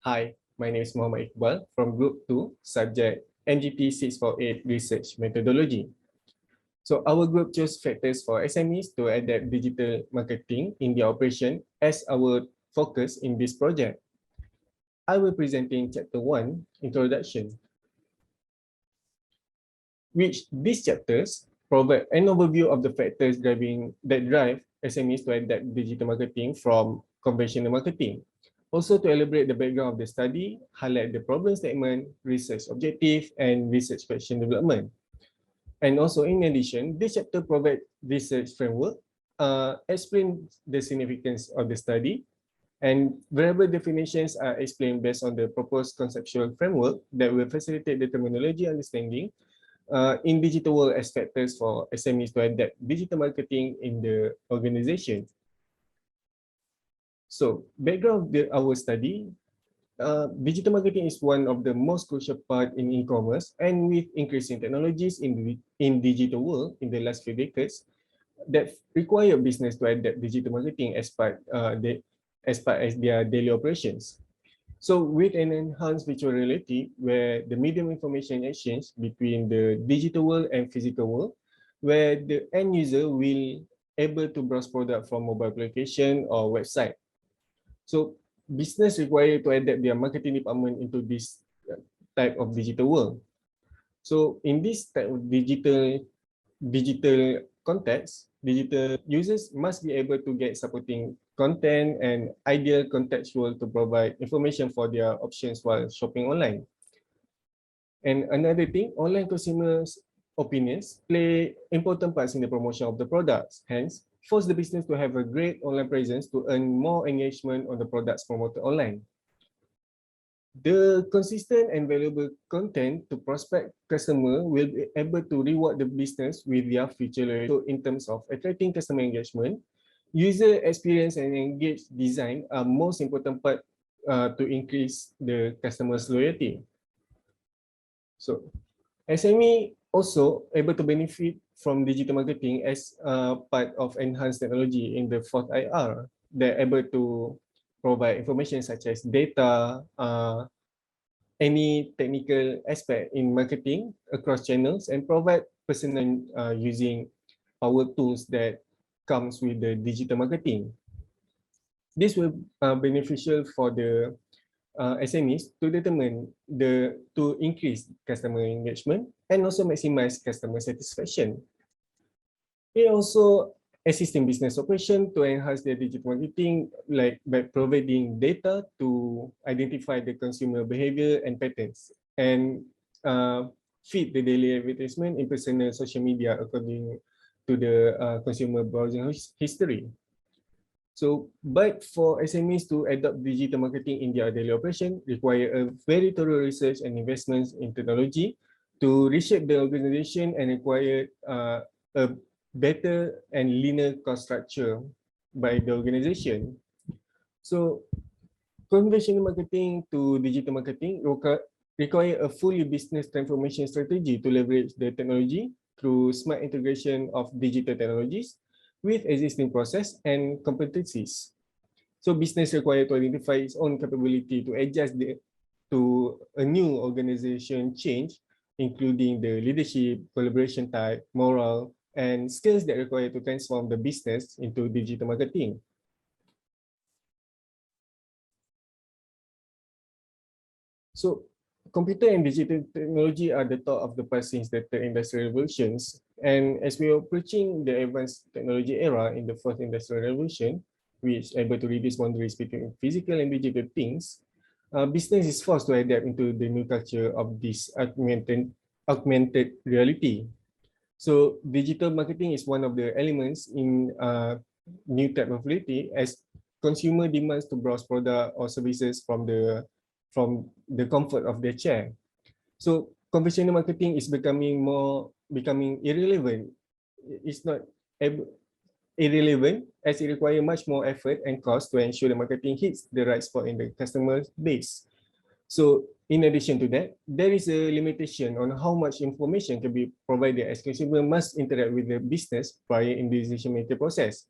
Hi, my name is Muhammad Iqbal from Group 2, subject MGT648 Research Methodology. So our group chose factors for SMEs to adapt digital marketing in their operation as our focus in this project. I will presenting chapter 1, Introduction, which these chapters provide an overview of the factors that drive SMEs to adapt digital marketing from conventional marketing. Also to elaborate the background of the study, highlight the problem statement, research objective, and research question development. And also in addition, this chapter provides research framework, explain the significance of the study, and variable definitions are explained based on the proposed conceptual framework that will facilitate the terminology understanding in digital world as factors for SMEs to adapt digital marketing in the organization. So background of our study, digital marketing is one of the most crucial part in e-commerce, and with increasing technologies in digital world in the last few decades that require business to adapt digital marketing as part as their daily operations. So with an enhanced virtual reality where the medium information exchange between the digital world and physical world, where the end user will able to browse product from mobile application or website. So business required to adapt their marketing department into this type of digital world. So in this type of digital context, digital users must be able to get supporting content and ideal contextual to provide information for their options while shopping online. And another thing, online consumers' opinions play important parts in the promotion of the products. Hence, force the business to have a great online presence to earn more engagement on the products promoted online. The consistent and valuable content to prospect customer will be able to reward the business with their future loyalty. So in terms of attracting customer engagement, user experience and engaged design are most important part to increase the customer's loyalty. So SME also able to benefit from digital marketing as part of enhanced technology in the fourth IR. They're able to provide information such as data, any technical aspect in marketing across channels, and provide personal using power tools that comes with the digital marketing. This will beneficial for the SMEs to determine to increase customer engagement and also maximize customer satisfaction. It also assisting business operation to enhance their digital marketing, like by providing data to identify the consumer behavior and patterns, and feed the daily advertisement in personal social media according to the consumer browsing history. So, but for SMEs to adopt digital marketing in their daily operation require a very thorough research and investments in technology to reshape the organization and require a better and leaner cost structure by the organization. So conventional marketing to digital marketing require a fully business transformation strategy to leverage the technology through smart integration of digital technologies with existing process and competencies. So business required to identify its own capability to adjust to a new organization change, including the leadership, collaboration type, moral, and skills that require to transform the business into digital marketing. So computer and digital technology are the thought of the past since the third industrial revolutions. And as we are approaching the advanced technology era in the fourth industrial revolution, which is able to reduce boundaries between physical and digital things, business is forced to adapt into the new culture of this augmented reality. So digital marketing is one of the elements in new type of reality as consumer demands to browse product or services from the comfort of their chair. So conventional marketing is becoming irrelevant. It's not irrelevant as it requires much more effort and cost to ensure the marketing hits the right spot in the customer base. So in addition to that, there is a limitation on how much information can be provided as consumer must interact with the business prior in the decision-making process.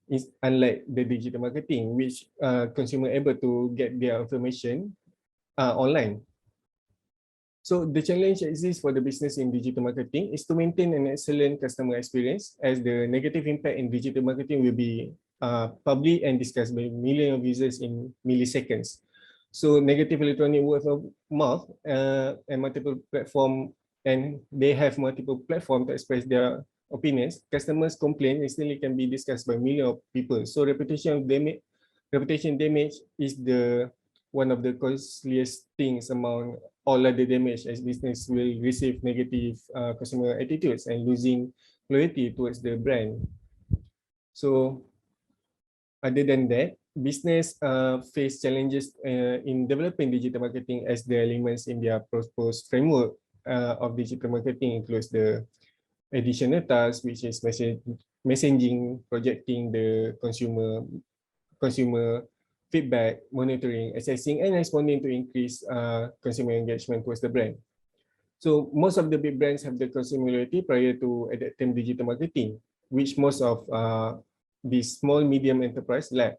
It's unlike the digital marketing, which consumer able to get their information online. So the challenge exists for the business in digital marketing is to maintain an excellent customer experience, as the negative impact in digital marketing will be published and discussed by millions of users in milliseconds. So negative electronic word of mouth and multiple platform, and they have multiple platforms to express their opinions. Customers' complaint instantly can be discussed by millions of people. So reputation damage is the one of the costliest things among all other damage, as business will receive negative customer attitudes and losing loyalty towards the brand. So other than that, business face challenges in developing digital marketing, as the elements in their proposed framework of digital marketing includes the additional tasks, which is messaging, projecting the consumer feedback, monitoring, assessing, and responding to increase consumer engagement towards the brand. So most of the big brands have the consumer loyalty prior to adapting digital marketing, which most of the small medium enterprise lack.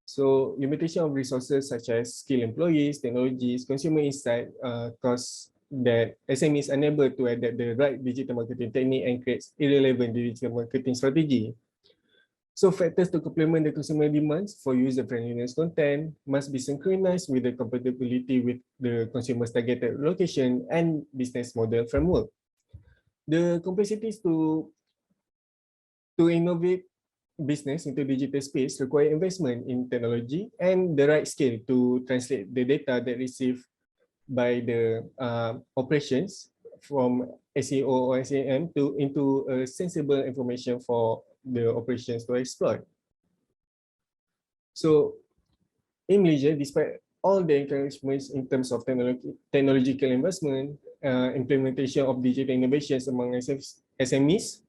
So limitation of resources such as skilled employees, technologies, consumer insight cause that SME is unable to adapt the right digital marketing technique and creates irrelevant digital marketing strategy. So factors to complement the consumer demands for user-friendliness content must be synchronized with the compatibility with the consumer's targeted location and business model framework. The complexities to innovate business into digital space require investment in technology and the right scale to translate the data that received by the operations from SEO or SAM into sensible information for the operations to exploit. So in Malaysia, despite all the encouragements in terms of technological investment, implementation of digital innovations among SMEs,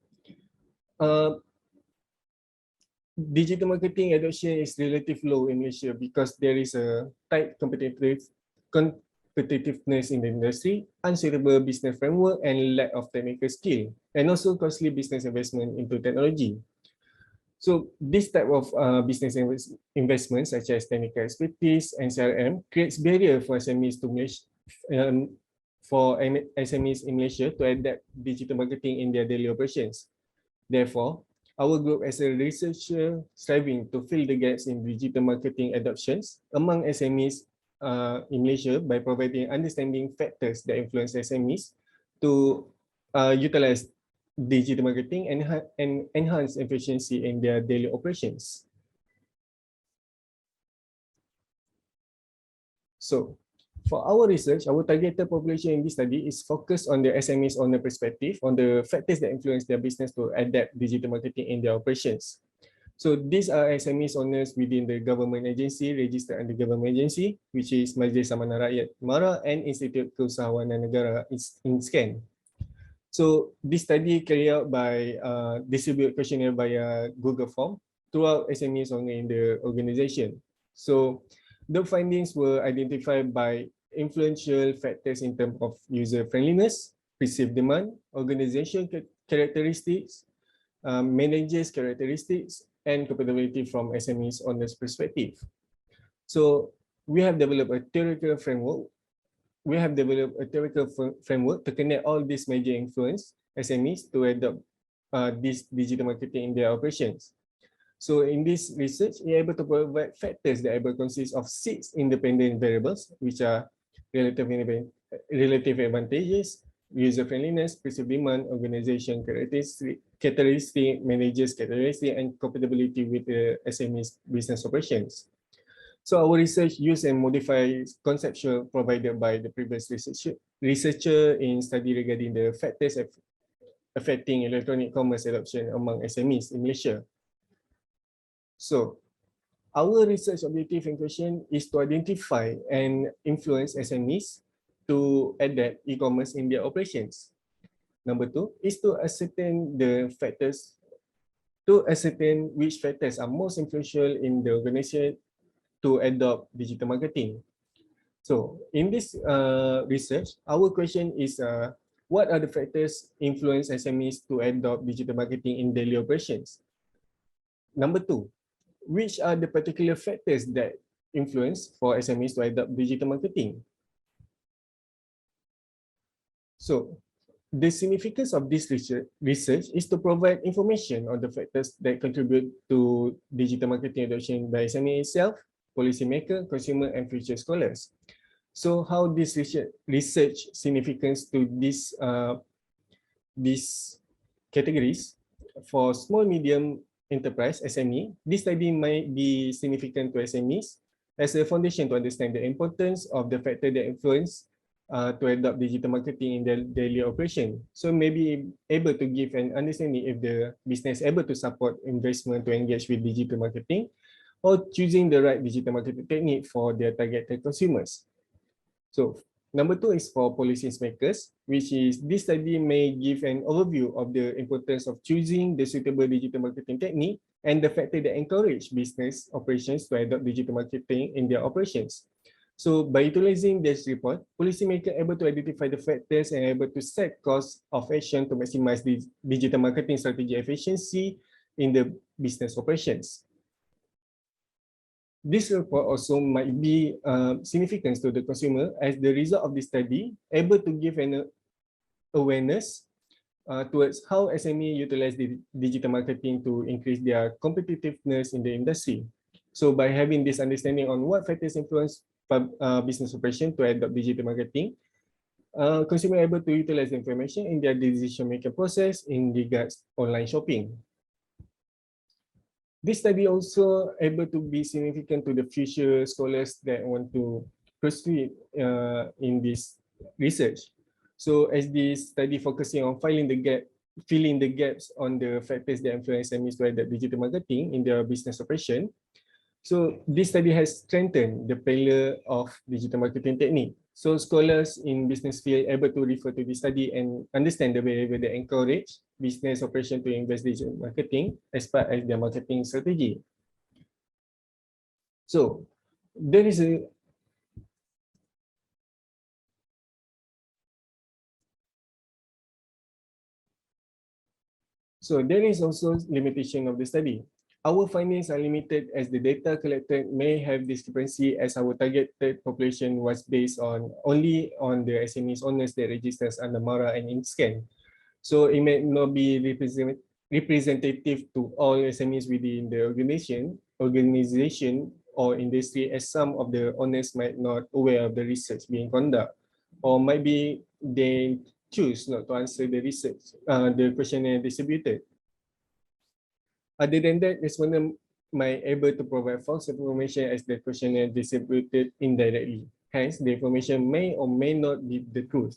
digital marketing adoption is relatively low in Malaysia because there is a tight competitiveness in the industry, unsuitable business framework, and lack of technical skill, and also costly business investment into technology. So this type of business investment, such as technical expertise and CRM, creates barrier for SMEs to SMEs in Malaysia to adapt digital marketing in their daily operations. Therefore, our group as a researcher striving to fill the gaps in digital marketing adoptions among SMEs in Malaysia by providing understanding factors that influence SMEs to utilize digital marketing and enhance efficiency in their daily operations. So, for our research, our targeted population in this study is focused on the SMEs owner perspective, on the factors that influence their business to adapt digital marketing in their operations. So these are SMEs owners within the government agency, registered under government agency, which is Majlis Amanah Rakyat MARA and Institut Keusahawanan Negara in SCAN. So this study carried out by distribute questionnaire via Google Form throughout SMEs owner in the organization. So the findings were identified by influential factors in terms of user friendliness, perceived demand, organization characteristics, managers characteristics, and compatibility from SMEs owner's perspective. So we have developed a theoretical framework. To connect all these major influence SMEs to adopt this digital marketing in their operations. So in this research, we are able to provide factors that able consist of 6 independent variables, which are relative advantages, user friendliness, perceived demand, organization characteristic, managers characteristic, and compatibility with the SME's business operations. So our research used and modified conceptual provided by the previous researcher in study regarding the factors affecting electronic commerce adoption among SMEs in Malaysia. So our research objective in question is to identify and influence SMEs to adapt e-commerce in their operations. Number 2 is to ascertain which factors are most influential in the organization to adopt digital marketing. So in this research, our question is what are the factors influence SMEs to adopt digital marketing in daily operations? Number 2, which are the particular factors that influence for SMEs to adopt digital marketing. So, the significance of this research is to provide information on the factors that contribute to digital marketing adoption by SME itself, policymaker, consumer, and future scholars. So, how this research significance to these categories for small medium enterprise SME, this study might be significant to SMEs as a foundation to understand the importance of the factor that influence to adopt digital marketing in their daily operation. So maybe able to give an understanding if the business able to support investment to engage with digital marketing or choosing the right digital marketing technique for their targeted consumers. So number 2 is for policymakers, which is this study may give an overview of the importance of choosing the suitable digital marketing technique and the factor that encourage business operations to adopt digital marketing in their operations. So by utilizing this report, policymakers able to identify the factors and able to set course of action to maximize the digital marketing strategy efficiency in the business operations. This report also might be significant to the consumer as the result of this study able to give an awareness towards how SME utilize the digital marketing to increase their competitiveness in the industry. So by having this understanding on what factors influence business operation to adopt digital marketing, consumer able to utilize the information in their decision-making process in regards online shopping. This study also able to be significant to the future scholars that want to proceed in this research. So as this study focusing on filling the gaps on the factors that influence SMEs to adopt digital marketing in their business operation. So this study has strengthened the pillar of digital marketing technique. So scholars in business field able to refer to this study and understand the behavior that encourage business operation to invest in digital marketing as part of their marketing strategy. So there is a also limitation of the study. Our findings are limited as the data collected may have discrepancy as our targeted population was based on only on the SMEs owners that registers under MARA and InScan. So it may not be representative to all SMEs within the organization or industry, as some of the owners might not aware of the research being conducted, or might be they choose not to answer the research, the questionnaire distributed. Other than that, respondent might able to provide false information as the questionnaire distributed indirectly. Hence, the information may or may not be the truth.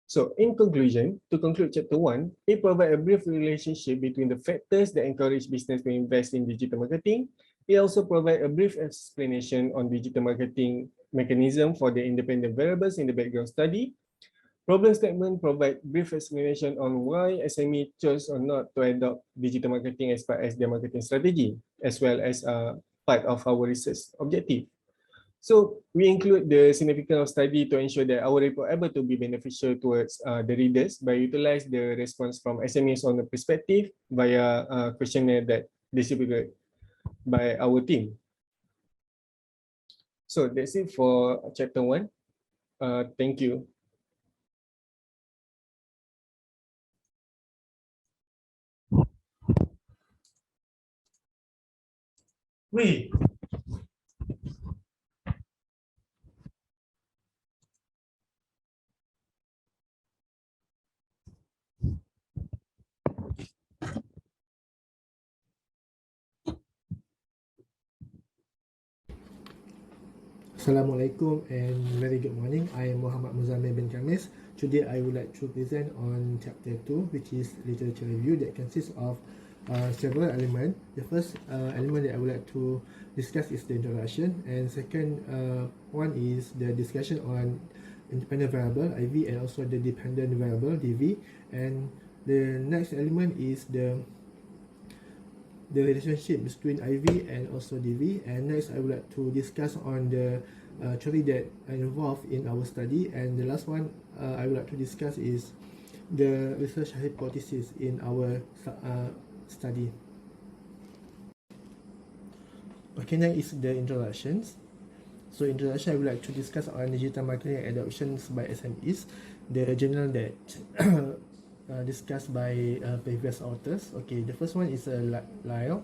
So, in conclusion, to conclude chapter 1, it provides a brief relationship between the factors that encourage business to invest in digital marketing. It also provides a brief explanation on digital marketing mechanism for the independent variables in the background study. Problem statement provide brief explanation on why SME chose or not to adopt digital marketing as part of their marketing strategy, as well as part of our research objective. So we include the significance of study to ensure that our report able to be beneficial towards the readers by utilize the response from SMEs on the perspective via questionnaire that distributed by our team. So that's it for chapter 1. Thank you. Wait. Assalamualaikum and very good morning. I am Muhammad Muzamil bin Kamis. Today I would like to present on chapter 2, which is literature review, that consists of several elements. The first element that I would like to discuss is the introduction, and second one is the discussion on independent variable IV and also the dependent variable DV, and the next element is the relationship between IV and also DV, and next I would like to discuss on the theory that are involved in our study, and the last one I would like to discuss is the research hypothesis in our study. Okay, next is the introductions. So introduction, I would like to discuss on digital marketing adoptions by SMEs, the journal that discussed by previous authors. Okay, the first one is Lyle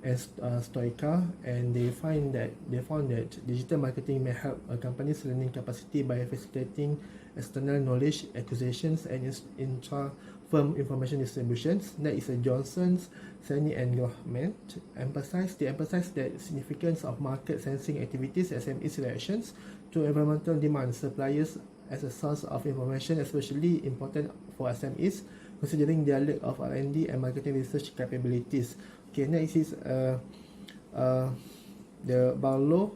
and Stoica, and they found that digital marketing may help a company's learning capacity by facilitating external knowledge acquisitions and intra-firm information distributions. That is Johnson's, Sani and Grohman. They emphasize the significance of market sensing activities, SMEs reactions to environmental demand, suppliers as a source of information, especially important for SMEs, considering their lack of R&D and marketing research capabilities. Okay, next is the Barlow.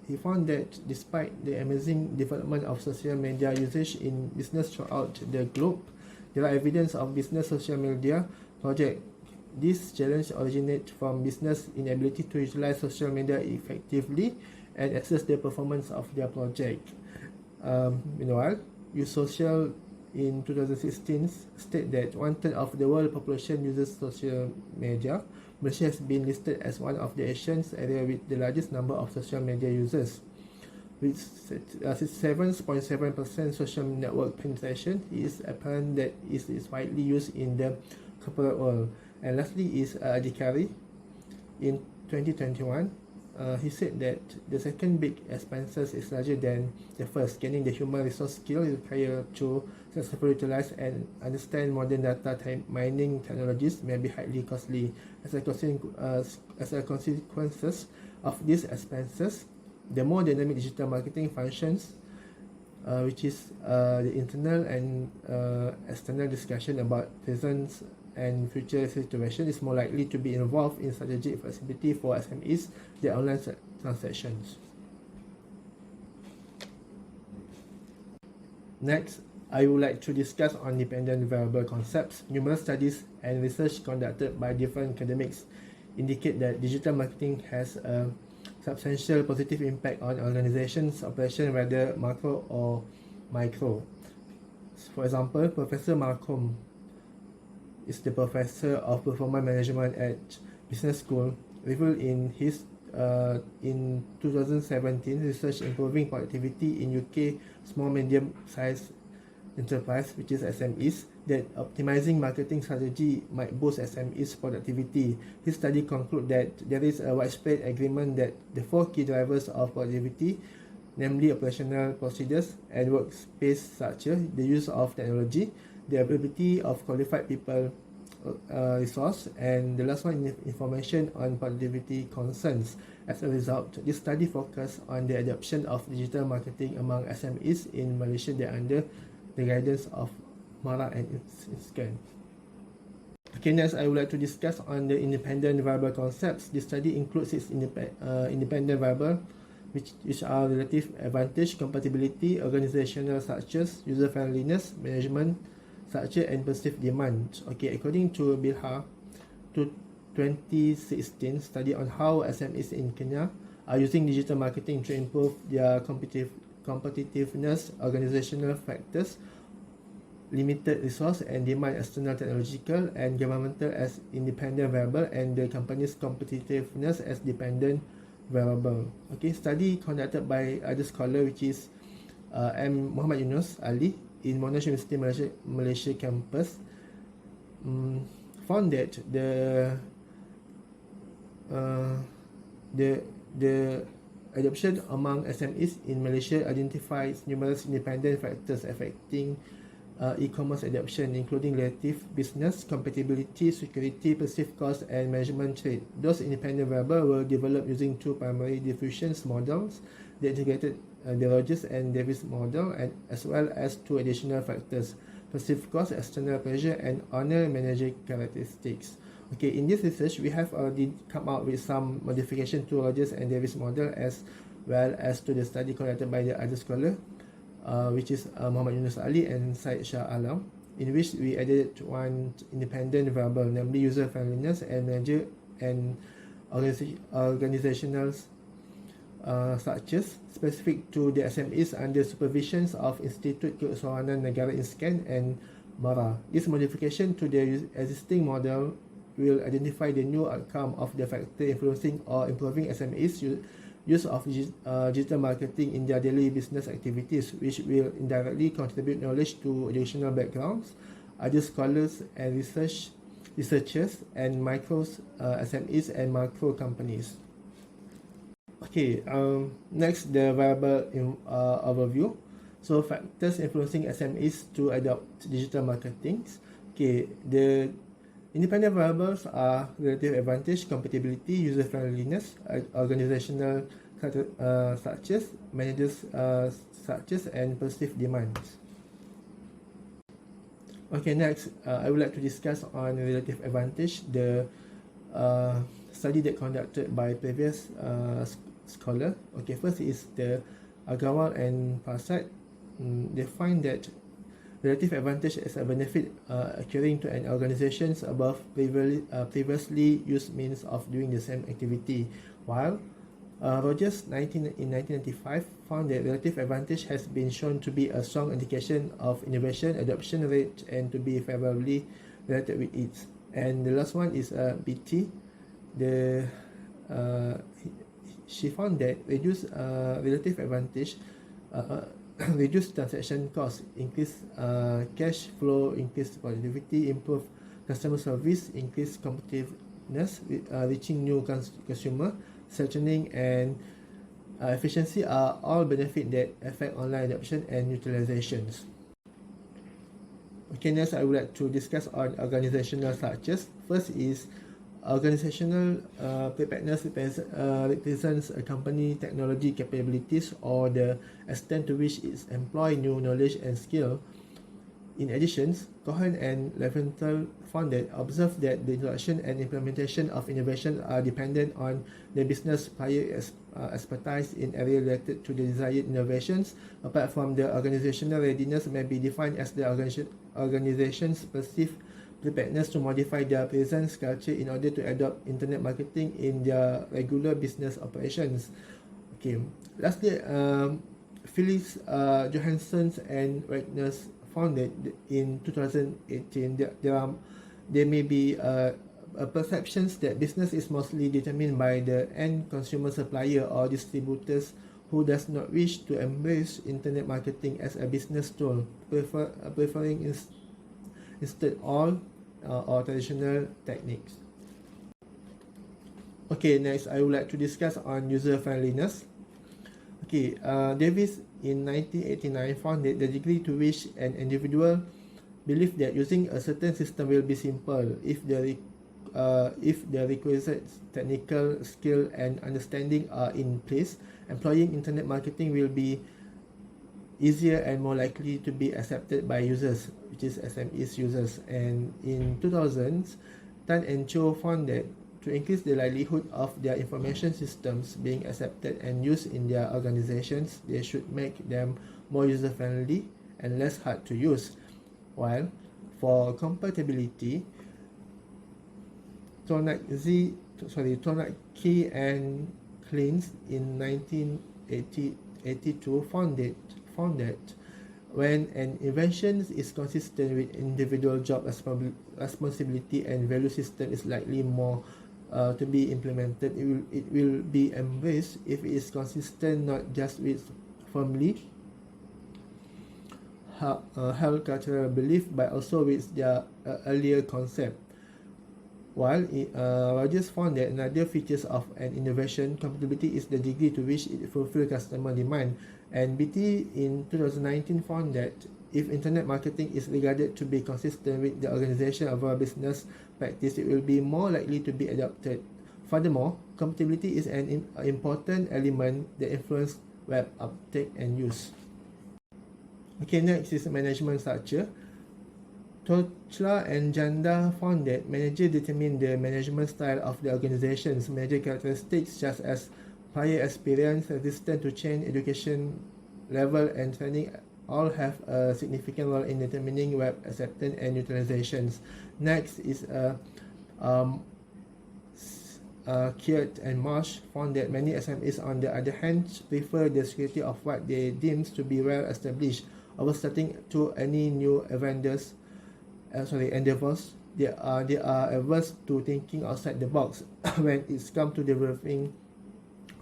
He found that despite the amazing development of social media usage in business throughout the globe, there are evidence of business social media project. This challenge originates from business inability to utilize social media effectively and assess the performance of their project. Meanwhile, Use Social in 2016 state that 1/3 of the world population uses social media. Malaysia has been listed as one of the Asians area with the largest number of social media users. With 7.7% social network penetration, it is apparent that it is widely used in the corporate world. And lastly is Adhikari. In 2021, he said that the second big expenses is larger than the first. Gaining the human resource skill required to successfully utilize and understand modern data mining technologies may be highly costly. As a consequences of these expenses, the more dynamic digital marketing functions, which is the internal and external discussion about present and future situation, is more likely to be involved in strategic flexibility for SMEs, their online transactions. Next, I would like to discuss on dependent variable concepts. Numerous studies and research conducted by different academics indicate that digital marketing has a substantial positive impact on organizations' operation, whether macro or micro. For example, Professor Malcolm is the professor of performance management at Business School, revealed in his in 2017 research improving productivity in UK small medium sized enterprise, which is SMEs, that optimizing marketing strategy might boost SMEs productivity. His study conclude that there is a widespread agreement that the 4 key drivers of productivity, namely operational procedures and workspace structure, the use of technology, the availability of qualified people resource, and the last one, information on productivity concerns. As a result, this study focused on the adoption of digital marketing among SMEs in Malaysia that under the guidance of Mara and Scan. Okay, next I would like to discuss on the independent variable concepts. This study includes 6 independent variable which are relative advantage, compatibility, organizational structures, user friendliness, management structure, and perceived demand. Okay, according to Bilha, to 2016 study on how SMEs in Kenya are using digital marketing to improve their competitiveness, organizational factors, limited resource and demand, external technological and governmental as independent variable, and the company's competitiveness as dependent variable. Okay, study conducted by other scholar, which is Muhammad Yunus Ali in Monash University Malaysia campus, found that the adoption among SMEs in Malaysia identifies numerous independent factors affecting e-commerce adoption, including relative business compatibility, security, perceived cost, and management trait. Those independent variables were developed using 2 primary diffusion models, the integrated the Rogers and Davis model, and as well as 2 additional factors: perceived cost, external pressure, and owner manager characteristics. Okay, in this research, we have already come out with some modification to Rogers and Davis model, as well as to the study conducted by the other scholar, which is Muhammad Yunus Ali and Syed Shah Alam, in which we added 1 independent variable, namely user friendliness and manager and organizational structures specific to the SMEs under supervisions of Institute Keuangan Negara INSCAN and MARA. This modification to the existing model will identify the new outcome of the factor influencing or improving SMEs use of digital marketing in their daily business activities, which will indirectly contribute knowledge to educational backgrounds, other scholars and researchers, and micros, SMEs and macro companies. Okay, next the variable overview. So factors influencing SMEs to adopt digital marketing. Okay, the independent variables are relative advantage, compatibility, user friendliness, organizational structures, managers structures, and perceived demands. Okay, next I would like to discuss on relative advantage, the study that conducted by previous scholar. Okay, first is the Agarwal and Prasad. They find that relative advantage is a benefit occurring to an organization's above previously used means of doing the same activity, while Rogers in 1995 found that relative advantage has been shown to be a strong indication of innovation adoption rate and to be favorably related with it. And the last one is BT. She found that reduced relative advantage reduce transaction costs, increase cash flow, increase productivity, improve customer service, increase competitiveness, reaching new consumer, searching, and efficiency are all benefits that affect online adoption and utilizations. Okay, next I would like to discuss on organizational structures. First is organizational preparedness represents a company technology capabilities or the extent to which it employs new knowledge and skill. In addition, Cohen and Leventhal found that observed that the introduction and implementation of innovation are dependent on the business prior expertise in areas related to the desired innovations. Apart from the organizational readiness may be defined as the organization's perceived preparedness to modify their present culture in order to adopt internet marketing in their regular business operations. Okay. Lastly, Phyllis Johansson and Wagner's found that in 2018 there may be perceptions that business is mostly determined by the end consumer supplier or distributors who does not wish to embrace internet marketing as a business tool, preferring instead all or traditional techniques. Okay, next I would like to discuss on user friendliness. Okay, Davis in 1989 found that the degree to which an individual believes that using a certain system will be simple if the requisite technical skill and understanding are in place, employing internet marketing will be easier and more likely to be accepted by users, which is SMEs users. And in 2000s, Tan and Cho found that to increase the likelihood of their information systems being accepted and used in their organizations, they should make them more user-friendly and less hard to use. While for compatibility, Key and Klins in 1982 found that when an invention is consistent with individual job responsibility and value system is likely more to be implemented, it will be embraced if it is consistent not just with firmly held cultural belief but also with their earlier concept. While Rogers found that another features of an innovation compatibility is the degree to which it fulfills customer demand, and BT in 2019 found that if internet marketing is regarded to be consistent with the organization of our business practice, it will be more likely to be adopted. Furthermore, compatibility is an important element that influences web uptake and use. Okay, next is management structure. Tochla and Janda found that managers determine the management style of the organization's major characteristics such as prior experience, resistance to change, education level, and training all have a significant role in determining web acceptance and utilizations. Next is Kiert and Marsh found that many SMEs on the other hand prefer the security of what they deem to be well established over starting to any new endeavors they are averse to thinking outside the box when it's come to developing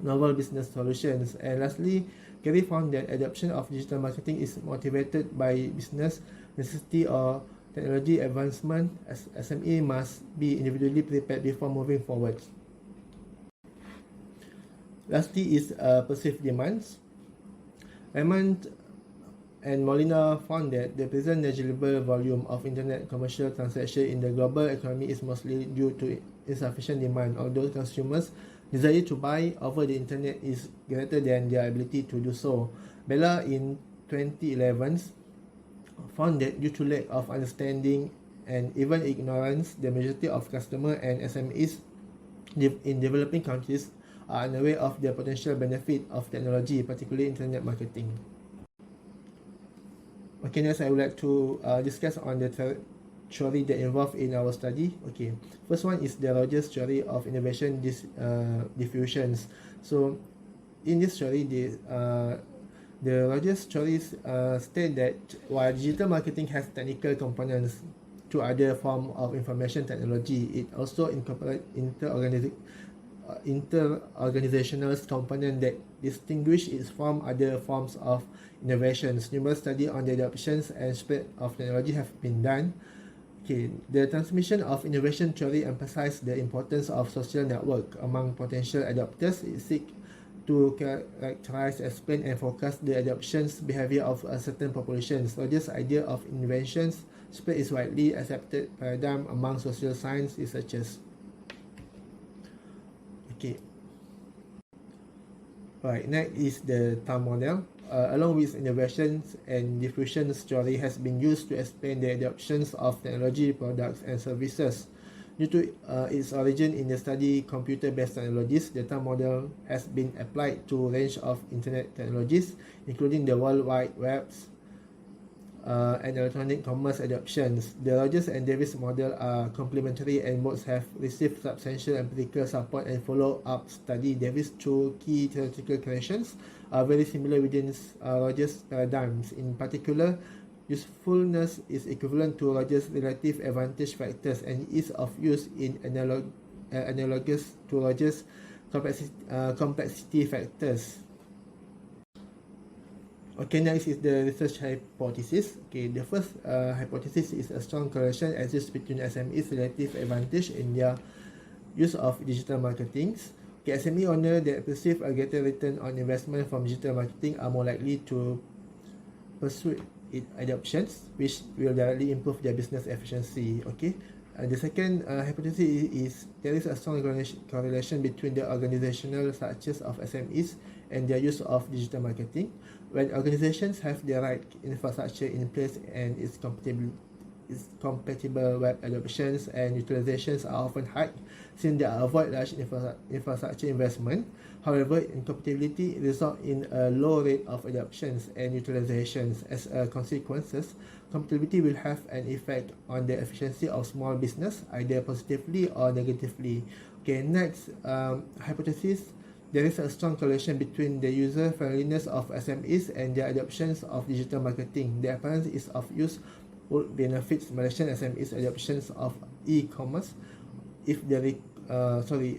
novel business solutions. And lastly, Gary found that adoption of digital marketing is motivated by business necessity or technology advancement, as SME must be individually prepared before moving forward. Lastly is perceived demands. Raymond and Molina found that the present negligible volume of internet commercial transactions in the global economy is mostly due to insufficient demand, although consumers' desire to buy over the internet is greater than their ability to do so. Bella in 2011 found that due to lack of understanding and even ignorance, the majority of customers and SMEs in developing countries are unaware of the potential benefit of technology, particularly internet marketing. Okay, next I would like to discuss on the theory that involved in our study. Okay, first one is the Rogers theory of innovation diffusions. So, in this theory, the Rogers theory state that while digital marketing has technical components to other form of information technology, it also incorporates inter-organizational component that distinguish it from other forms of innovations. Numerous studies on the adoptions and spread of technology have been done. Okay, the transmission of innovation theory emphasizes the importance of social network among potential adopters. It seeks to characterize, explain, and forecast the adoptions behavior of a certain population. Rogers' idea of inventions spread is widely accepted paradigm among social science researchers. Okay. Right, next is the TAM model. Along with innovations and diffusion theory has been used to explain the adoptions of technology products and services. Due to its origin in the study computer-based technologies, the TAM model has been applied to a range of internet technologies, including the World Wide Webs, and electronic commerce adoptions. The Rogers and Davis model are complementary and both have received substantial empirical support and follow-up study. Davis' two key theoretical creations are very similar within Rogers' paradigms. In particular, usefulness is equivalent to Rogers' relative advantage factors and ease of use in analogous to Rogers' complexity factors. Okay, next is the research hypothesis. Okay, the first hypothesis is a strong correlation exists between SME's relative advantage in their use of digital marketing. Okay, SME owners that perceive a greater return on investment from digital marketing are more likely to pursue its adoptions, which will directly improve their business efficiency. Okay, the second hypothesis is there is a strong correlation between the organizational structures of SMEs and their use of digital marketing. When organizations have the right infrastructure in place and its compatible web adoptions and utilizations are often high, since they avoid large infrastructure investment. However, incompatibility results in a low rate of adoptions and utilizations. As a consequence, compatibility will have an effect on the efficiency of small business, either positively or negatively. Okay, next hypothesis. There is a strong correlation between the user friendliness of SMEs and their adoptions of digital marketing. The apparent ease of use would benefit Malaysian SMEs adoptions of e-commerce if the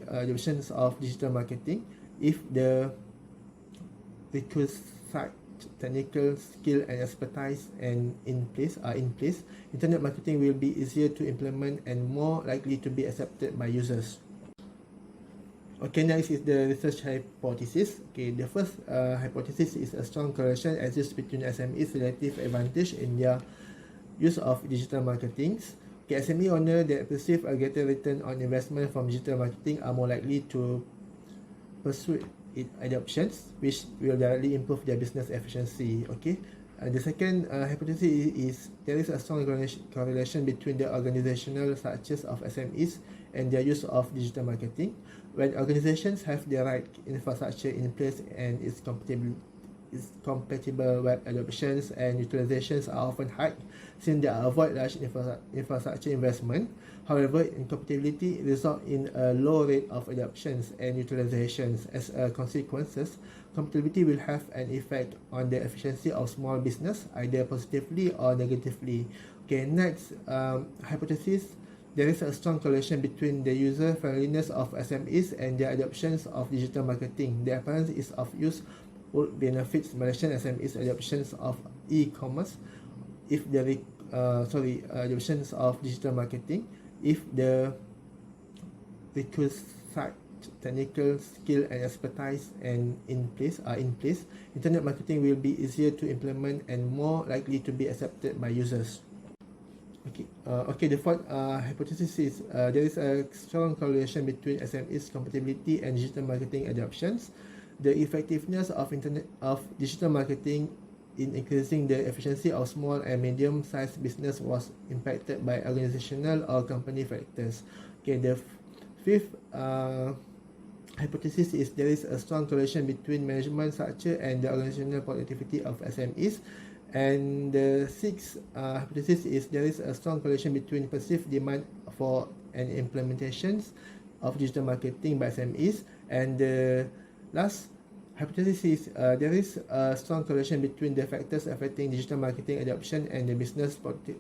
adoptions of digital marketing if the requisite technical skill and expertise are in place. Internet marketing will be easier to implement and more likely to be accepted by users. Okay, next is the research hypothesis. Okay, the first hypothesis is a strong correlation exists between SME's relative advantage in their use of digital marketing. Okay, SME owners that perceive a greater return on investment from digital marketing are more likely to pursue its adoptions, which will directly improve their business efficiency. Okay, the second hypothesis is there is a strong correlation between the organizational structures of SMEs and their use of digital marketing. When organizations have the right infrastructure in place and its compatible web adoptions and utilizations are often high, since they avoid large infrastructure investment. However, incompatibility results in a low rate of adoptions and utilizations. As a consequence, compatibility will have an effect on the efficiency of small business, either positively or negatively. Okay, next hypothesis. there is a strong correlation between the user friendliness of SMEs and their adoptions of digital marketing. The apparent ease of use would benefit Malaysian SMEs adoptions of e-commerce if the adoptions of digital marketing if the requisite technical skill and expertise are in place. Internet marketing will be easier to implement and more likely to be accepted by users. The fourth hypothesis is there is a strong correlation between SMEs compatibility and digital marketing adoptions. The effectiveness of digital marketing in increasing the efficiency of small and medium-sized business was impacted by organizational or company factors. The fifth hypothesis is there is a strong correlation between management structure and the organizational productivity of SMEs. And the sixth hypothesis is there is a strong correlation between perceived demand for and implementations of digital marketing by SMEs. And the last hypothesis is there is a strong correlation between the factors affecting digital marketing adoption and the business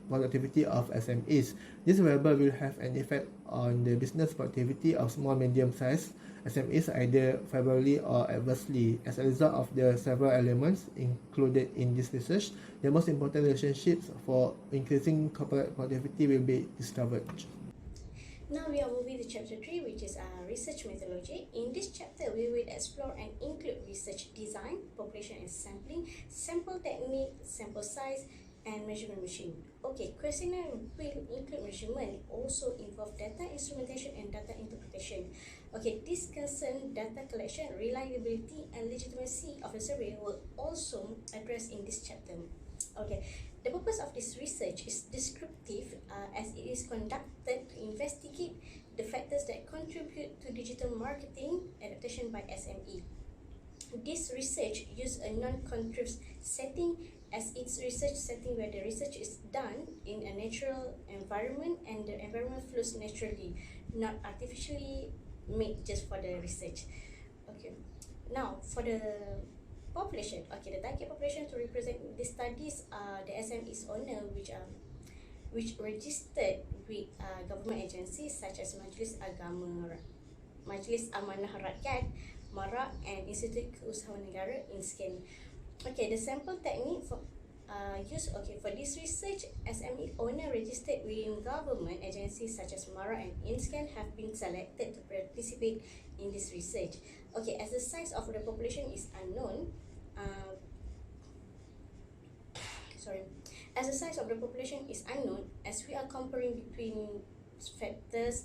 productivity of SMEs. This variable will have an effect on the business productivity of small medium-sized SMEs either favorably or adversely. As a result of the several elements included in this research, the most important relationships for increasing corporate productivity will be discovered. Now we are moving to chapter 3, which is research methodology. In this chapter, we will explore and include research design, population and sampling, sample technique, sample size, and measurement machine. Questionnaire will include measurement, also involve data instrumentation and data interpretation. This concern data collection, reliability, and legitimacy of the survey will also address in this chapter. The purpose of this research is descriptive as it is conducted to investigate the factors that contribute to digital marketing adaptation by SME. This research uses a non-contrived setting as its research setting where the research is done in a natural environment and the environment flows naturally, not artificially made just for the research. Now for the population. The target population to represent the studies are the SMEs owner which registered with government agencies such as Majlis Amanah Rakyat, MARA, and Institut Keusahawan Negara INSCAN. The sample technique for for this research, SME owner registered within government agencies such as MARA and INSCAN have been selected to participate in this research. As the size of the population is unknown, as the size of the population is unknown, as we are comparing between factors,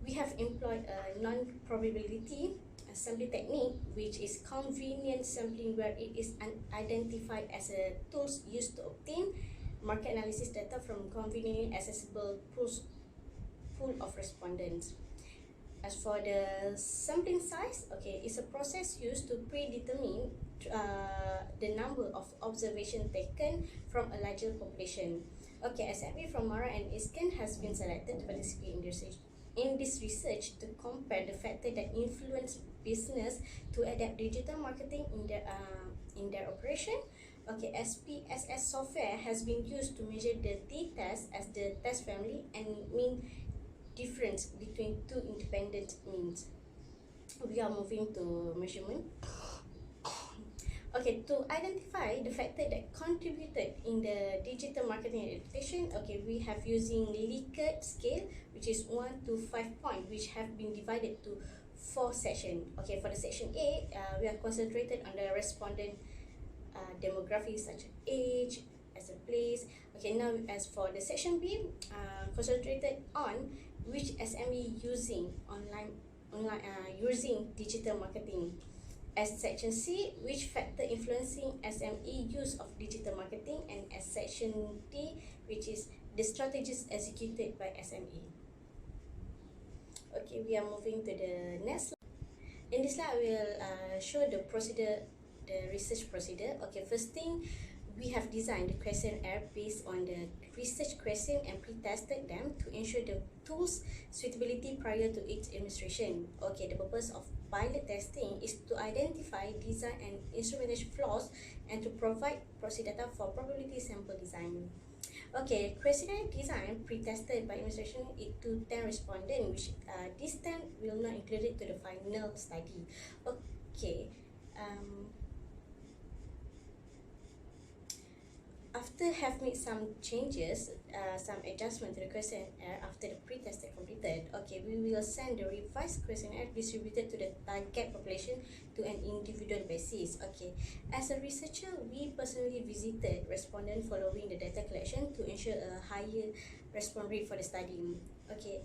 we have employed a non-probability sampling technique, which is convenient sampling where it is identified as a tools used to obtain market analysis data from conveniently accessible pool of respondents. As for the sampling size, it's a process used to predetermine the number of observations taken from a larger population. SME from MARA and ISKAN has been selected to participate in this research to compare the factors that influence business to adapt digital marketing in their operation. SPSS software has been used to measure the t-test as the test family and mean difference between two independent means. We are moving to measurement. To identify the factor that contributed in the digital marketing adaptation, we have using Likert scale, which is 1 to 5 point, which have been divided to 4 sections. For the section A, we are concentrated on the respondent demographics such as age, as a place. Now as for the section B, concentrated on which SME using using digital marketing. As section C, which factor influencing SME use of digital marketing, and as section D, which is the strategies executed by SME. We are moving to the next slide. In this slide, I will show the procedure, the research procedure. First thing, we have designed the questionnaire based on the research question and pre-tested them to ensure the tool's suitability prior to its administration. The purpose of pilot testing is to identify design and instrumentation flaws and to provide proxy data for probability sample design. Okay, questionnaire design pre-tested by administration it to 10 respondents, which this 10 will not include it to the final study. Okay, after have made some changes, some adjustment to the questionnaire after the pre-tested completed, okay, we will send the revised questionnaire distributed to the target population to an individual basis. Okay, as a researcher, we personally visited respondents following the data collection to ensure a higher response rate for the study. Okay,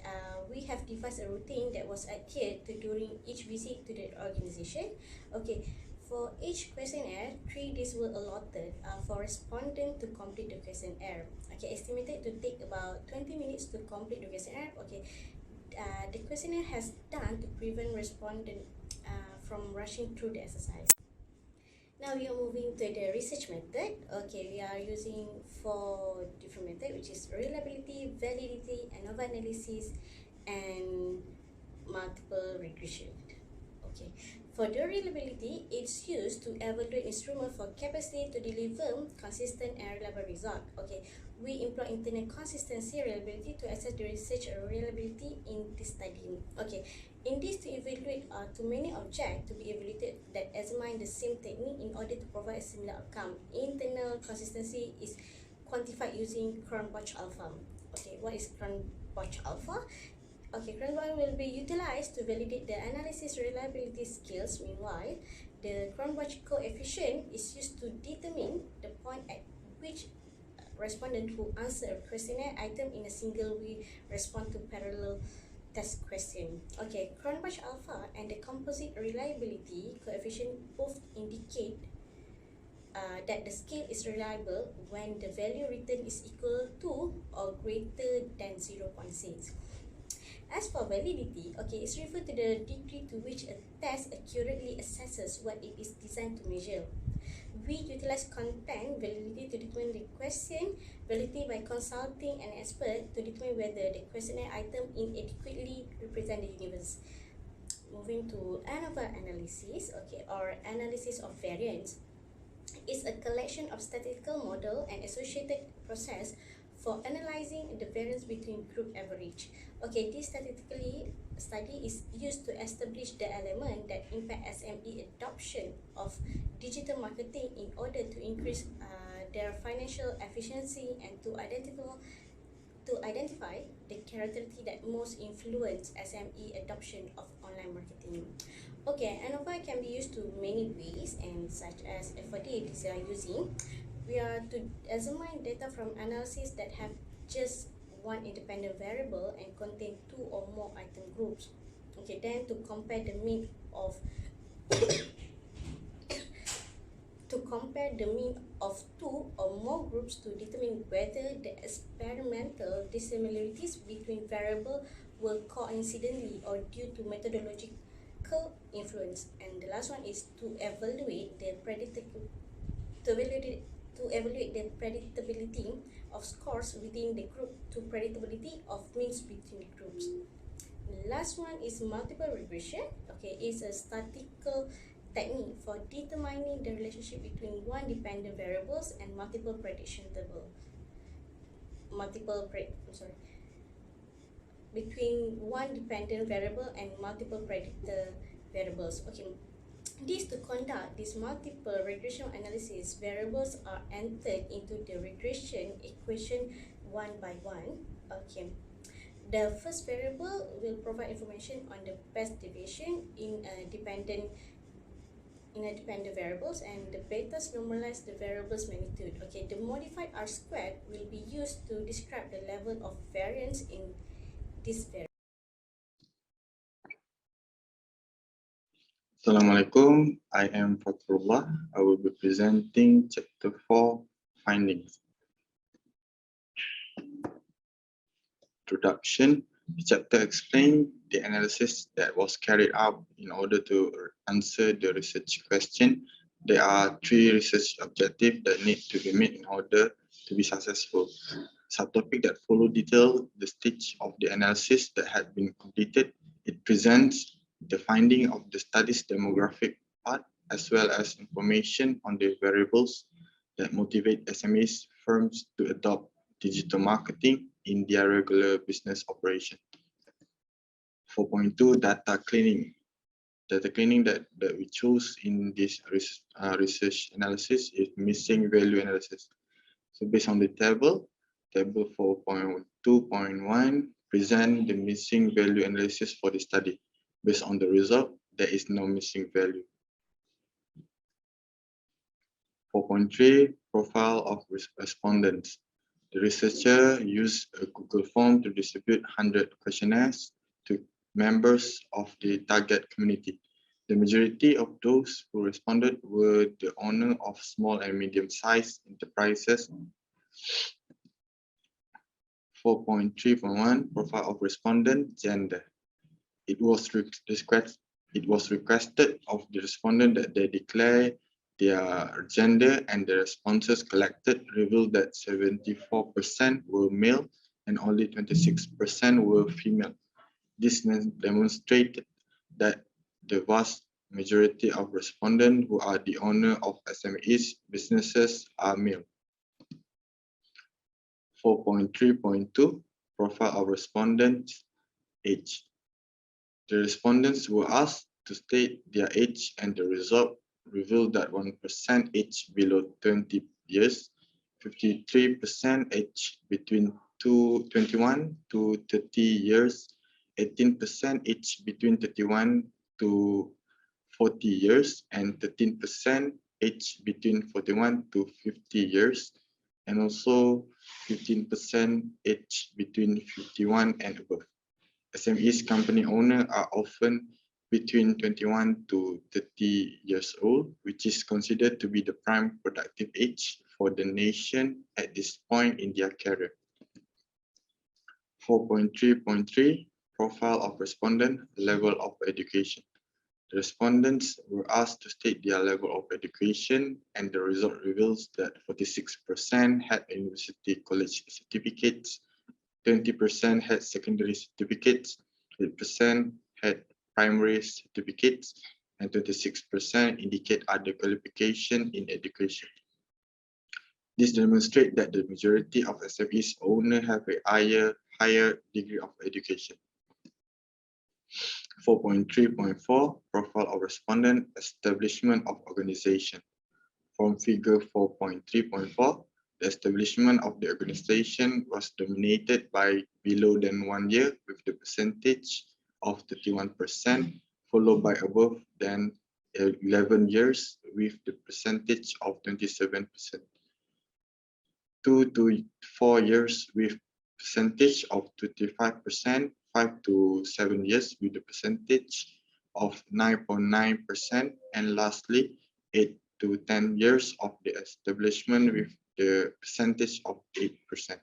we have devised a routine that was adhered to during each visit to the organization. Okay, for each questionnaire, 3 days were allotted for respondent to complete the questionnaire. Okay, estimated to take about 20 minutes to complete the questionnaire. Okay, the questionnaire has done to prevent respondent from rushing through the exercise. Now we are moving to the research method. Okay, we are using 4 different methods, which is reliability, validity, ANOVA analysis, and multiple regression. Okay, for the reliability, it's used to evaluate instrument for capacity to deliver consistent and reliable result. Okay, we employ internal consistency reliability to assess the research reliability in this study. Okay, in this to evaluate too many objects to be evaluated that examine the same technique in order to provide a similar outcome. Internal consistency is quantified using Cronbach alpha. Okay, what is Cronbach alpha? Okay, Cronbach will be utilized to validate the analysis reliability skills. Meanwhile, the Cronbach coefficient is used to determine the point at which respondent who answer a questionnaire item in a single way respond to parallel test question. Okay, Cronbach alpha and the composite reliability coefficient both indicate that the scale is reliable when the value written is equal to or greater than 0.6. As for validity, okay, it's referred to the degree to which a test accurately assesses what it is designed to measure. We utilize content validity to determine the question validity by consulting an expert to determine whether the questionnaire item inadequately represent the universe. Moving to ANOVA analysis, okay, or analysis of variance, is a collection of statistical model and associated process for analyzing the variance between group average. Okay, this statistically study is used to establish the element that impact SME adoption of digital marketing in order to increase their financial efficiency and to identify the characteristics that most influence SME adoption of online marketing. Okay, ANOVA can be used to many ways, and such as for this are using, we are to examine data from analysis that have just one independent variable and contain 2 or more item groups. Okay, then to compare the mean of to compare the mean of 2 or more groups to determine whether the experimental dissimilarities between variables were coincidentally or due to methodological influence. And the last one is to evaluate the predictability of scores within the group to predictability of means between groups. The last one is multiple regression. Okay, it's a statistical technique for determining the relationship between one dependent variables and multiple prediction table. Between one dependent variable and multiple predictor variables. Okay, this to conduct this multiple regression analysis, variables are entered into the regression equation one by one. Okay, the first variable will provide information on the best deviation in a dependent variables, and the betas normalize the variable's magnitude. Okay, the modified R squared will be used to describe the level of variance in this variable. Assalamualaikum, I am Fatrullah. I will be presenting chapter 4 findings. Introduction. The chapter explains the analysis that was carried out in order to answer the research question. There are 3 research objectives that need to be met in order to be successful. Subtopic that follow detail the stage of the analysis that had been completed. It presents the finding of the study's demographic part, as well as information on the variables that motivate SMEs firms to adopt digital marketing in their regular business operation. 4.2 data cleaning. Data cleaning that we chose in this research analysis is missing value analysis. So based on the table 4.2.1 present the missing value analysis for the study. Based on the result, there is no missing value. 4.3 profile of respondents. The researcher used a Google form to distribute 100 questionnaires to members of the target community. The majority of those who responded were the owner of small and medium-sized enterprises. 4.3.1 profile of respondent gender. It was requested of the respondent that they declare their gender, and the responses collected revealed that 74% were male and only 26% were female. This demonstrated that the vast majority of respondents who are the owner of SMEs businesses are male. 4.3.2 profile of respondents age. The respondents were asked to state their age, and the result revealed that 1% age below 20 years, 53% age between 21 to 30 years, 18% age between 31 to 40 years, and 13% age between 41 to 50 years, and also 15% age between 51 and above. SMEs company owners are often between 21 to 30 years old, which is considered to be the prime productive age for the nation at this point in their career. 4.3.3 profile of respondent level of education. The respondents were asked to state their level of education, and the result reveals that 46% had university college certificates, 20% had secondary certificates, 8% had primary certificates, and 26% indicate other qualification in education. This demonstrates that the majority of SMEs owners have a higher degree of education. 4.3.4 profile of respondent establishment of organization. From figure 4.3.4, the establishment of the organization was dominated by below than 1 year with the percentage of 31%, followed by above than 11 years with the percentage of 27%. 2 to 4 years with percentage of 25%, 5 to 7 years with the percentage of 9.9%, and lastly 8 to 10 years of the establishment with the percentage of 8%.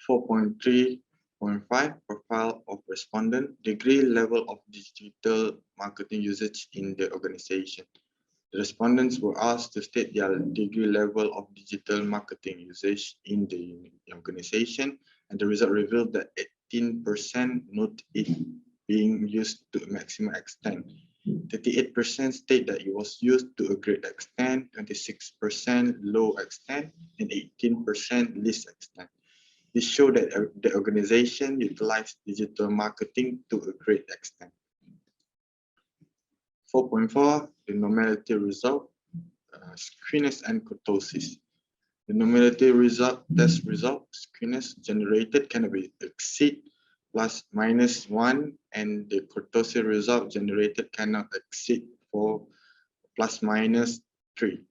4.3.5 profile of respondent degree level of digital marketing usage in the organization. The respondents were asked to state their degree level of digital marketing usage in the organization, and the result revealed that 18% note it being used to a maximum extent. 38% state that it was used to a great extent, 26% low extent, and 18% least extent. This showed that the organization utilized digital marketing to a great extent. 4.4, the normality result, skewness and kurtosis. The normality result, test result, skewness generated can be exceed plus minus 1, and the kurtosis result generated cannot exceed 4 plus minus 3.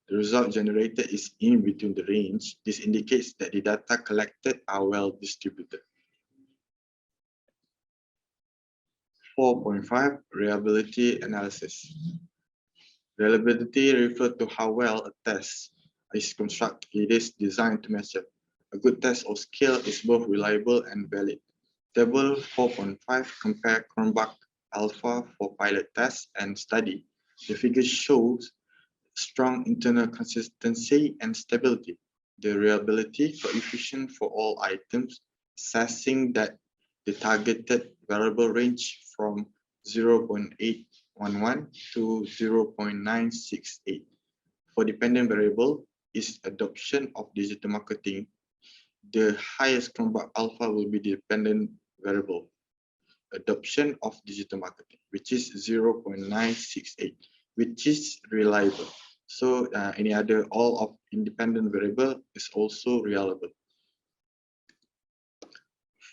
The result generated is in between the range. This indicates that the data collected are well distributed. 4.5 reliability analysis. Reliability refers to how well a test is constructed. It is designed to measure. A good test or scale is both reliable and valid. Table 4.5 compare Chromebook Alpha for pilot test and study. The figure shows strong internal consistency and stability. The reliability coefficient for all items, assessing that the targeted variable range from 0.811 to 0.968. For dependent variable, is adoption of digital marketing, the highest Cronbach alpha will be the dependent variable, adoption of digital marketing, which is 0.968, which is reliable. So any other all of independent variable is also reliable.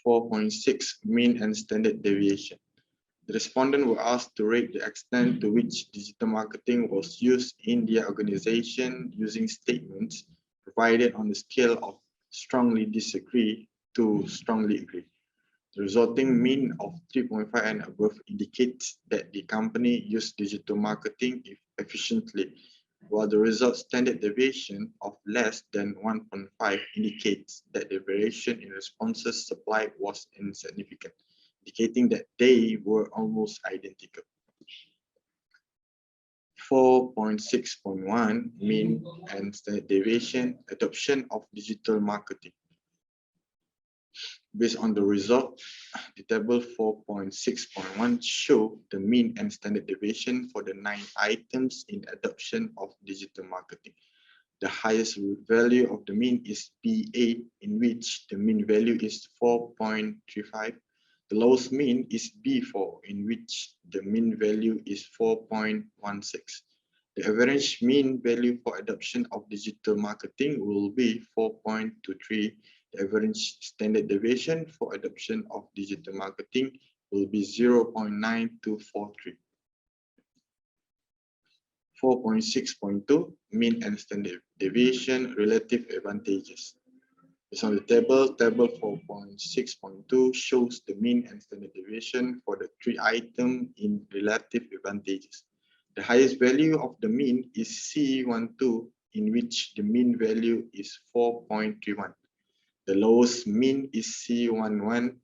4.6 mean and standard deviation. The respondents were asked to rate the extent to which digital marketing was used in their organization using statements provided on the scale of strongly disagree to strongly agree. The resulting mean of 3.5 and above indicates that the company used digital marketing efficiently, while the result standard deviation of less than 1.5 indicates that the variation in responses supplied was insignificant, indicating that they were almost identical. 4.6.1 mean and standard deviation, adoption of digital marketing. Based on the result, the table 4.6.1 show the mean and standard deviation for the 9 items in adoption of digital marketing. The highest value of the mean is B8, in which the mean value is 4.35. The lowest mean is B4, in which the mean value is 4.16. The average mean value for adoption of digital marketing will be 4.23. The average standard deviation for adoption of digital marketing will be 0.9243. 4.6.2 mean and standard deviation relative advantages. Based on the table 4.6.2 shows the mean and standard deviation for the 3 items in relative advantages. The highest value of the mean is C12, in which the mean value is 4.31. The lowest mean is C11,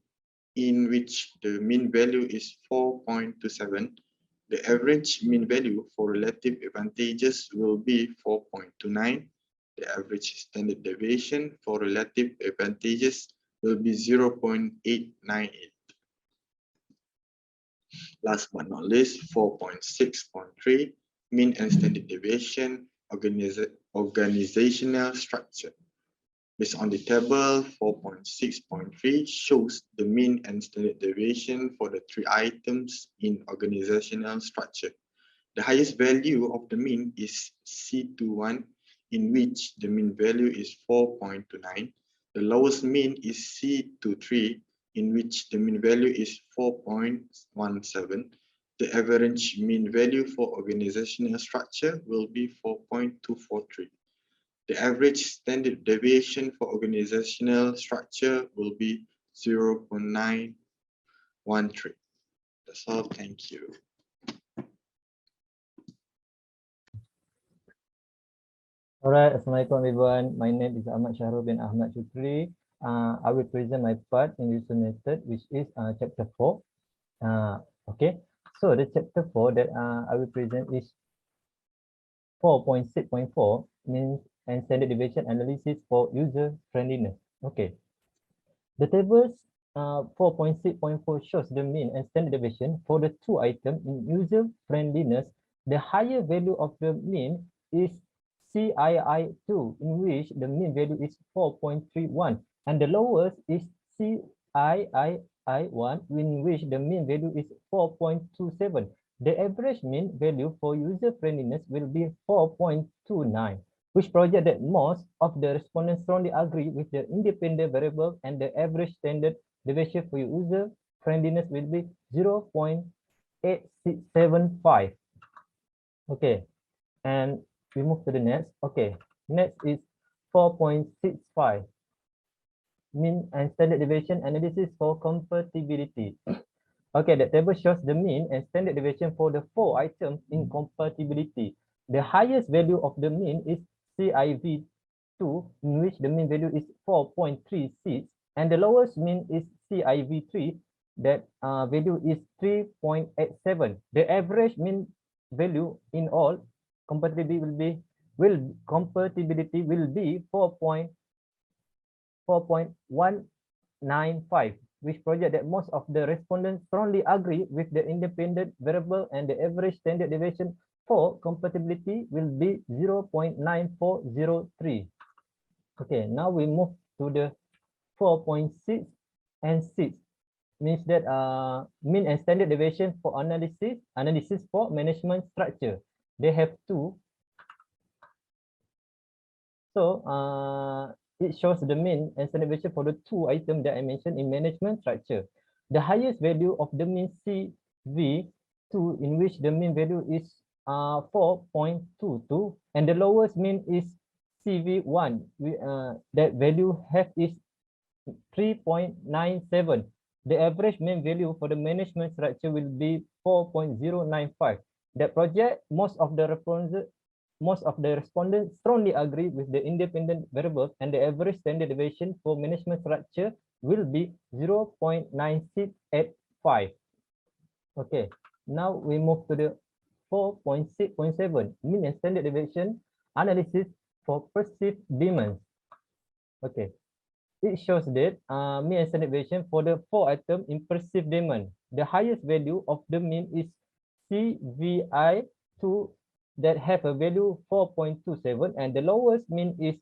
in which the mean value is 4.27. The average mean value for relative advantages will be 4.29. The average standard deviation for relative advantages will be 0.898. Last but not least, 4.6.3 mean and standard deviation, organizational structure. Based on the table, 4.6.3 shows the mean and standard deviation for the 3 items in organizational structure. The highest value of the mean is C21, in which the mean value is 4.29. The lowest mean is C23, in which the mean value is 4.17. The average mean value for organizational structure will be 4.243. The average standard deviation for organizational structure will be 0.913. That's all. Thank you. Alright, Assalamualaikum everyone. My name is Ahmad Syahrul bin Ahmad Shukri. I will present my part in user method, which is chapter 4. Okay, so the chapter 4 that I will present is 4.6.4 means and standard deviation analysis for user friendliness. Okay, the tables 4.6.4 shows the mean and standard deviation for the 2 items in user friendliness. The higher value of the mean is CII2, in which the mean value is 4.31, and the lowest is CII1, in which the mean value is 4.27. The average mean value for user friendliness will be 4.29, which project that most of the respondents strongly agree with the independent variable, and the average standard deviation for user friendliness will be 0.8675. Okay, and we move to the next. Okay, next is 4.65 mean and standard deviation analysis for compatibility. Okay, the table shows the mean and standard deviation for the 4 items in compatibility. The highest value of the mean is CIV2, in which the mean value is 4.36, and the lowest mean is CIV3, that value is 3.87. The average mean value in all compatibility will be 4.195, which project that most of the respondents strongly agree with the independent variable, and the average standard deviation for compatibility will be 0.9403. Okay, now we move to the 4.6 and 6. Means that mean and standard deviation for analysis for management structure. They have two. So it shows the mean and standard deviation for the two items that I mentioned in management structure. The highest value of the mean CV2, in which the mean value is 4.22, and the lowest mean is CV1. That value have is 3.97. The average mean value for the management structure will be 4.095. That project, most of the respondents strongly agree with the independent variables, and the average standard deviation for management structure will be 0.9685. Okay, now we move to the 4.6.7, mean and standard deviation analysis for perceived demands. Okay, it shows that mean and standard deviation for the four items in perceived demand. The highest value of the mean is CVI2, that have a value 4.27, and the lowest mean is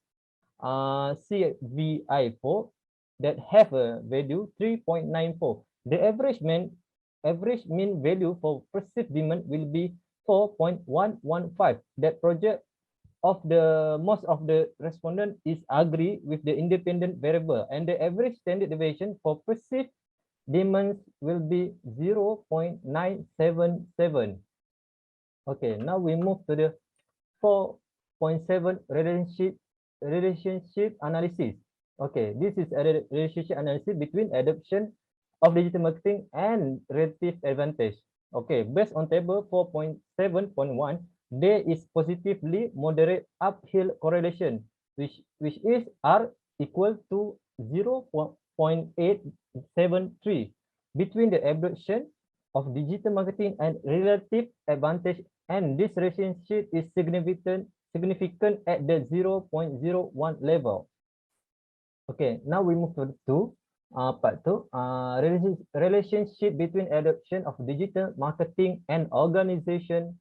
CVI4, that have a value 3.94. The average mean value for perceived demand will be 4.115. That project of the most of the respondent is agree with the independent variable, and the average standard deviation for perceived demands will be 0.977. Okay, now we move to the 4.7 relationship analysis. Okay, this is a relationship analysis between adoption of digital marketing and relative advantage. Okay, based on table 4.7.1, there is positively moderate uphill correlation, which is R equal to 0.873 between the adoption of digital marketing and relative advantage, and this relationship is significant at the 0.01 level. Okay, now we move to part 2, relationship between adoption of digital marketing and organization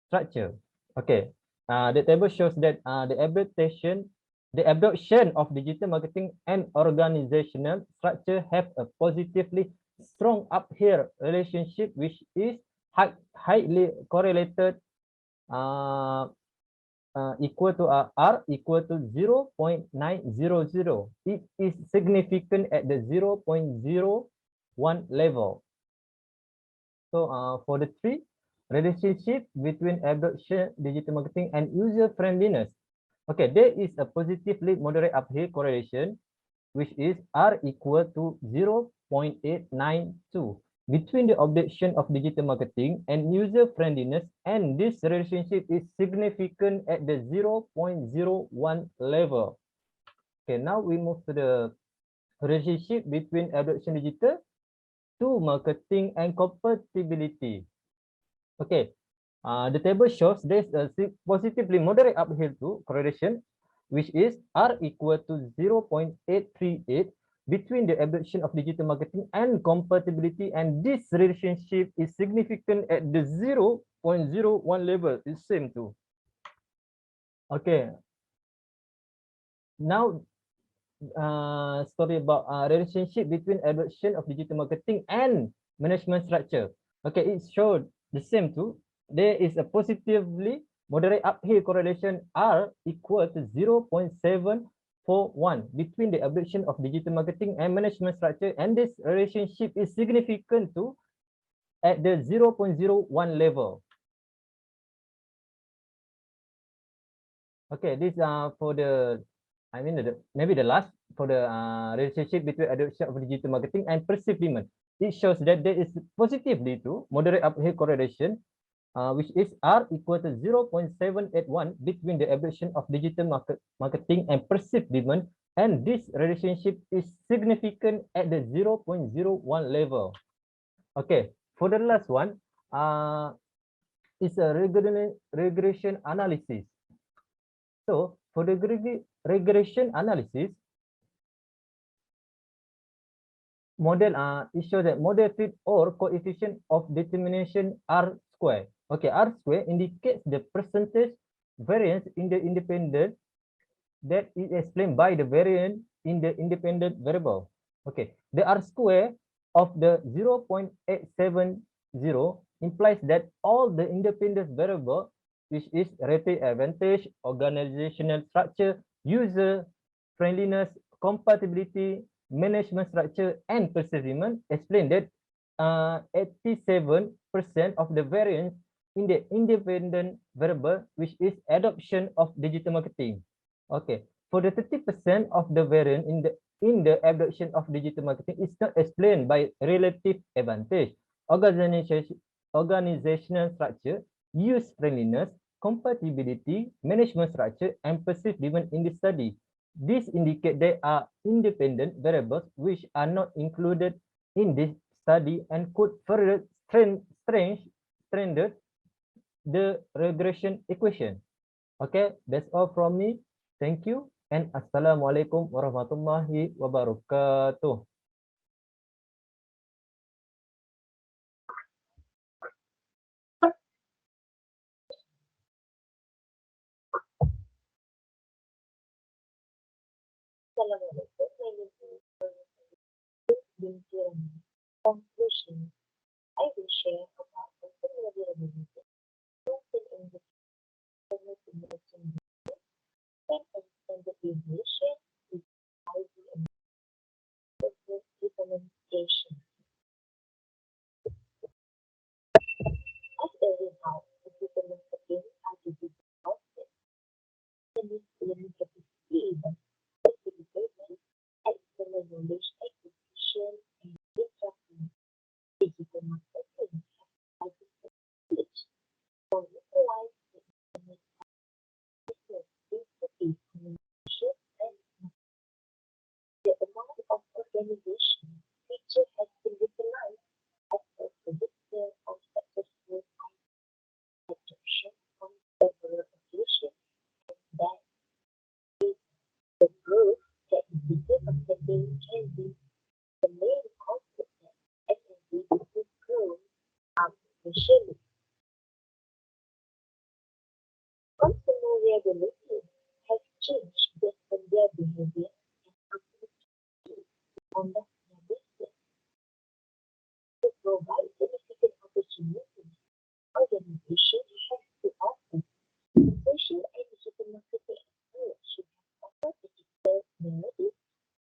structure. Okay, the table shows that the adoption of digital marketing and organizational structure have a positively strong uphill relationship, which is highly correlated, equal to R equal to 0.900. It is significant at the 0.01 level. So for the 3, relationship between adoption, digital marketing, and user friendliness. Okay, there is a positively moderate uphill correlation, which is R equal to 0.892 between the adoption of digital marketing and user friendliness, and this relationship is significant at the 0.01 level. Okay, now we move to the relationship between adoption digital to marketing and compatibility. Okay, the table shows there's a positively moderate uphill to correlation, which is R equal to 0.838 between the adoption of digital marketing and compatibility, and this relationship is significant at the 0.01 level. It's same too. Okay, now story about relationship between adoption of digital marketing and management structure. Okay, it showed the same too. There is a positively moderate uphill correlation, R equal to 0.741 between the adoption of digital marketing and management structure, and this relationship is significant too at the 0.01 level. Okay, this for the, I mean, maybe the last for the relationship between adoption of digital marketing and perceived demand. It shows that there is positively to moderate uphill correlation, which is R equal to 0.781 between the adoption of digital marketing and perceived demand, and this relationship is significant at the 0.01 level. Okay, for the last one, is a regression analysis. So for the regression analysis, model it shows that model fit or coefficient of determination R square. Okay, R square indicates the percentage variance in the independent that is explained by the variance in the independent variable. Okay, the R square of the 0.870 implies that all the independent variable, which is relative advantage, organizational structure, user friendliness, compatibility, management structure, and perseverance, explain that 87% of the variance in the independent variable, which is adoption of digital marketing. Okay, for the 30% of the variance in the adoption of digital marketing is not explained by relative advantage, organizational structure, use friendliness, compatibility, management structure, and perceived demand in the study. This indicates there are independent variables which are not included in this study and could further strengthen the regression equation. Okay, that's all from me. Thank you and Assalamualaikum warahmatullahi wabarakatuh. Conclusion. I will share about the similarity in the and standardization is highly important implementation. As a result, the development against artificial process and its limited speed, facilitation, external knowledge acquisition, and disruption digital marketing as a stage for localized business face-to-face communication and the amount of organization feature has been recognized as a predictor of successful adoption on several occasions, and that is the growth that digital marketing can be the main concept that SMB will grow artificially. Consumer revolution has changed based on their behavior and ability to conduct their business. To provide significant opportunities, organizations have to offer social and digital marketing approach should have offered digital narrative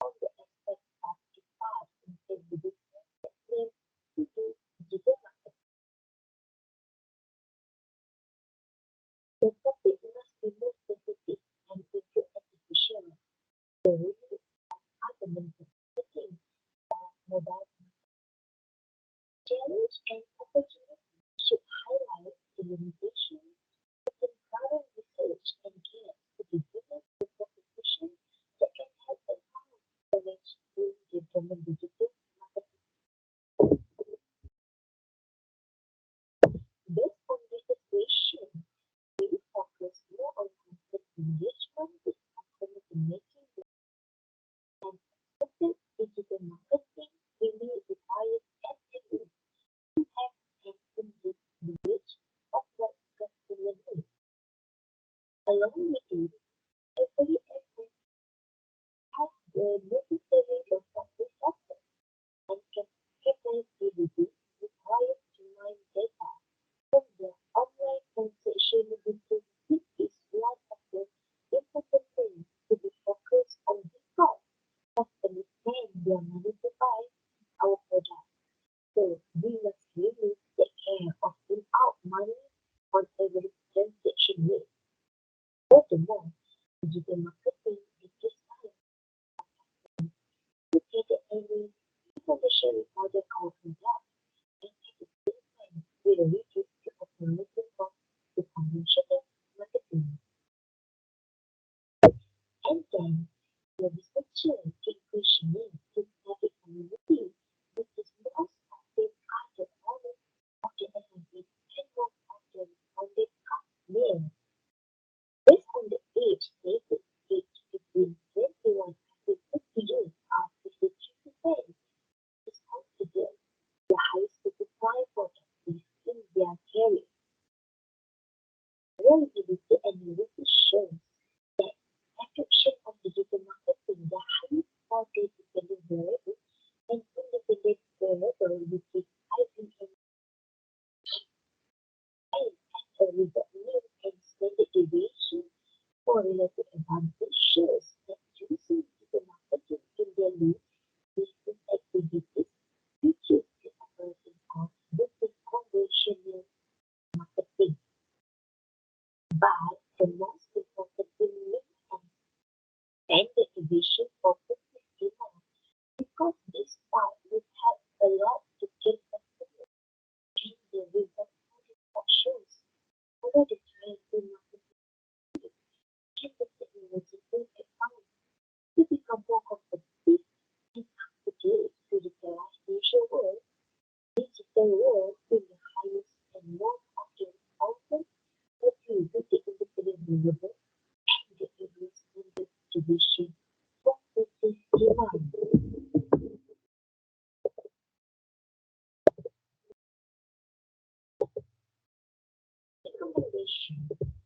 on the aspect of the past in the business segment to do digital marketing. The topic must be more specific and include artificial, the review of augmented marketing or mobile challenge and opportunity should highlight the limitations within current research and gaps to be given the proposition that can help enhance knowledge in the German digital marketing. Based on this equation, we will focus more on concept engagement with customer making and effective digital marketing really requires SMEs to have an in-depth knowledge of what customer needs. Along with it, every effort has the necessary reflective factor and capability required to mine data from the online transaction into it is one of the important things to be focused on because customers spend their money to buy our product. So we must really take care of without money on every transaction rate. Furthermore, digital marketing is designed to gather any information regarding our product and at the same time will reduce the operating cost to conventional marketing. And then the researcher can questioning the target community, which is most often either owners of the SMB and most often responded as male. Based on the age stated, age between 21 and 50 years are 53% is considered the highest to apply for in their career. Reliability analysis shows that adoption of digital marketing is a highly dependent variable and independent variable which is IBM and as a result mean and standard deviation for relative advantage shows that using digital marketing in daily business activities reduces the operating cost versus conventional marketing. But the most important thing is standard deviation for business demand because this part will help a lot to gain customers and the result that shows whether the trend in marketing and the technology will advance to become more competitive and up to date to the digital world. Digital world in the highest and most often also agree with the independent variable and the able standard division for business demand. Recommendation.